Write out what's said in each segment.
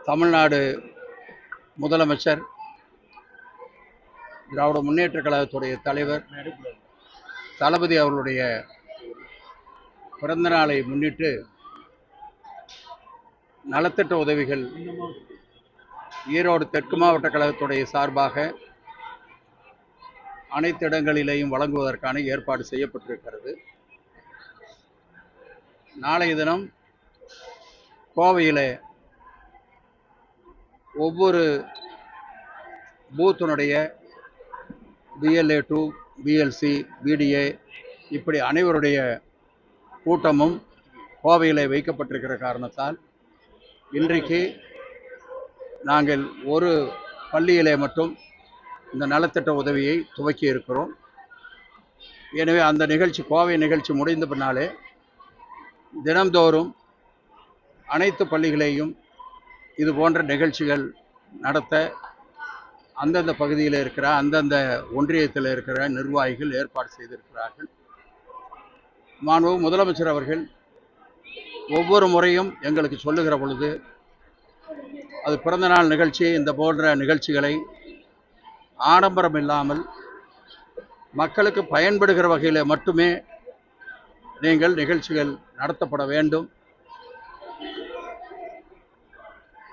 தமிழ்நாடு முதலமைச்சர், திராவிட முன்னேற்ற கழகத்துடைய தலைவர் தளபதி அவர்களுடைய பிறந்த நாளை முன்னிட்டு நலத்திட்ட உதவிகள் ஈரோடு தெற்கு மாவட்ட கழகத்துடைய சார்பாக அனைத்து இடங்களிலேயும் வழங்குவதற்கான ஏற்பாடு செய்யப்பட்டிருக்கிறது. நாளைய தினம் கோவையில் ஒவ்வொரு பூத்தினுடைய BLA 2, BLC, BDA இப்படி அனைவருடைய கூட்டமும் கோவையில் வைக்கப்பட்டிருக்கிற காரணத்தால் இன்றைக்கு நாங்கள் ஒரு பள்ளியிலே மட்டும் இந்த நலத்திட்ட உதவியை துவக்கி இருக்கிறோம். எனவே அந்த நிகழ்ச்சி, கோவை நிகழ்ச்சி முடிந்த பின்னாலே தினந்தோறும் அனைத்து பள்ளிகளையும் இது போன்ற நிகழ்ச்சிகள் நடத்த அந்தந்த பகுதியில் இருக்கிற அந்தந்த ஒன்றியத்தில் இருக்கிற நிர்வாகிகள் ஏற்பாடு செய்திருக்கிறார்கள். மாண்புமிகு முதலமைச்சர் அவர்கள் ஒவ்வொரு முறையும் எங்களுக்கு சொல்லுகிற பொழுது அது பிறந்தநாள் நிகழ்ச்சி, இந்த போன்ற நிகழ்ச்சிகளை ஆடம்பரம் இல்லாமல் மக்களுக்கு பயன்படுகிற வகையில் மட்டுமே நீங்கள் நிகழ்ச்சிகள் நடத்தப்பட வேண்டும்,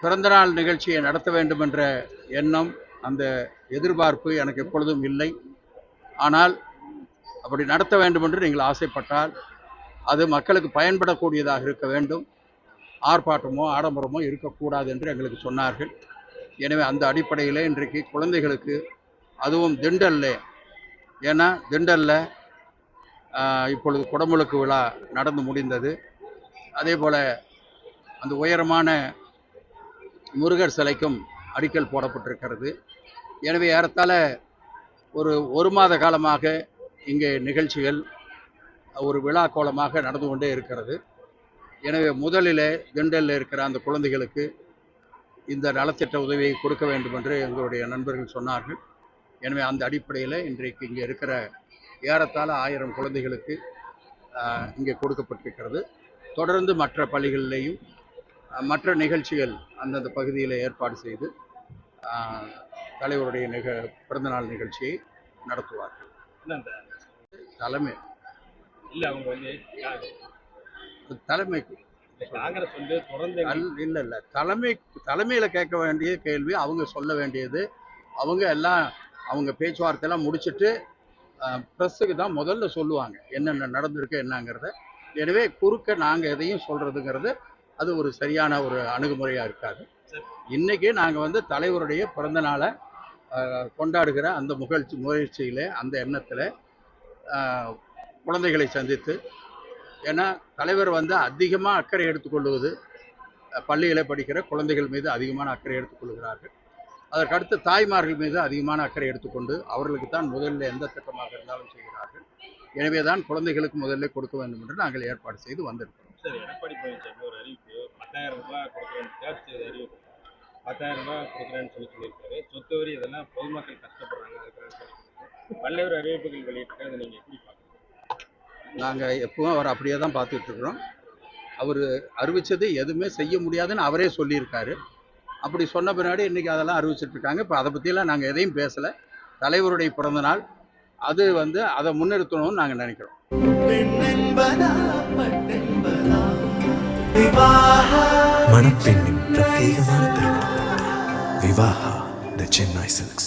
பிறந்தநாள் நிகழ்ச்சியை நடத்த வேண்டும் என்ற எண்ணம், அந்த எதிர்பார்ப்பு எனக்கு எப்பொழுதும் இல்லை. ஆனால் அப்படி நடத்த வேண்டும் என்று நீங்கள் ஆசைப்பட்டால் அது மக்களுக்கு பயன்படக்கூடியதாக இருக்க வேண்டும், ஆர்ப்பாட்டமோ ஆடம்பரமோ இருக்கக்கூடாது என்று எங்களுக்கு சொன்னார்கள். எனவே அந்த அடிப்படையில் இன்றைக்கு குழந்தைகளுக்கு, அதுவும் திண்டல்ல, ஏன்னா திண்டலில் இப்பொழுது குடமுழுக்கு விழா நடந்து முடிந்தது. அதே போல் அந்த உயரமான முருகர் சிலைக்கும் அடிக்கல் போடப்பட்டிருக்கிறது. எனவே ஏறத்தாழ ஒரு மாத காலமாக இங்கே நிகழ்ச்சிகள் ஒரு விழா கோலமாக நடந்து கொண்டே இருக்கிறது. எனவே முதலில் திண்டலில் இருக்கிற அந்த குழந்தைகளுக்கு இந்த நலத்திட்ட உதவியை கொடுக்க வேண்டும் என்று எங்களுடைய நண்பர்கள் சொன்னார்கள். எனவே அந்த அடிப்படையில் இன்றைக்கு இங்கே இருக்கிற ஏறத்தாழ 1000 குழந்தைகளுக்கு இங்கே கொடுக்கப்பட்டிருக்கிறது. தொடர்ந்து மற்ற பள்ளிகளிலேயும் மற்ற நிகழ்ச்சிகள் அந்தந்த பகுதியில் ஏற்பாடு செய்து தலைவருடைய பிறந்தநாள் நிகழ்ச்சியை நடத்துவார்கள். தலைமை இல்லை, அவங்க வந்து தலைமைக்கு காங்கிரஸ் வந்து தொடர்ந்து இல்லை தலைமையில் கேட்க வேண்டிய கேள்வி அவங்க சொல்ல வேண்டியது. அவங்க எல்லாம் அவங்க பேச்சுவார்த்தையெல்லாம் முடிச்சுட்டு ப்ரெஸ்ஸுக்கு தான் முதல்ல சொல்லுவாங்க என்னென்ன நடந்திருக்கு என்னங்கிறத. எனவே குறுக்க நாங்கள் எதையும் சொல்கிறதுங்கிறது அது ஒரு சரியான ஒரு அணுகுமுறையாக இருக்காது. இன்றைக்கி நாங்கள் வந்து தலைவருடைய பிறந்த நாளை கொண்டாடுகிற அந்த முயற்சியில், அந்த எண்ணத்தில் குழந்தைகளை சந்தித்து, ஏன்னா தலைவர் வந்து அதிகமாக அக்கறை எடுத்துக்கொள்வது பள்ளியில் படிக்கிற குழந்தைகள் மீது அதிகமான அக்கறை எடுத்துக்கொள்கிறார்கள். அதற்கடுத்து தாய்மார்கள் மீது அதிகமான அக்கறை எடுத்துக்கொண்டு அவர்களுக்கு தான் முதலில் எந்த திட்டமாக இருந்தாலும் செய்கிறார்கள். எனவே தான் குழந்தைகளுக்கு முதல்ல கொடுக்க வேண்டும் என்று நாங்கள் ஏற்பாடு செய்து வந்திருக்கிறோம். சார், எடப்பாடி பழனிசாமி ஒரு அறிவிப்பு 10,000 ரூபாய் கொடுக்குறேன்னு அறிவிப்பு 10,000 ரூபாய் கொடுக்குறேன்னு சொல்லியிருக்காரு. சொத்து வரி இதெல்லாம் பொதுமக்கள் கஷ்டப்படுறாங்க. பல்வேறு அறிவிப்புகள் வெளியிட்டிருக்காரு, நீங்கள் எப்படி பார்க்குறீங்க? நாங்கள் எப்பவும் அவர் அப்படியே தான் பார்த்துட்டு இருக்கிறோம். அவர் அறிவித்தது எதுவுமே செய்ய முடியாதுன்னு அவரே சொல்லியிருக்காரு. அப்படி சொன்ன பின்னாடி இன்றைக்கி அதெல்லாம் அறிவிச்சிட்ருக்காங்க. இப்போ அதை பற்றியெல்லாம் நாங்கள் எதையும் பேசலை. தலைவருடைய பிறந்த நாள், அது வந்து அதை முன்னிறுத்தணும்னு நாங்கள் நினைக்கிறோம். மணப்பெண்ணின் பிரத்யேகமான திருமணம் விவாஹா தி சென்னை சில்க்ஸ்.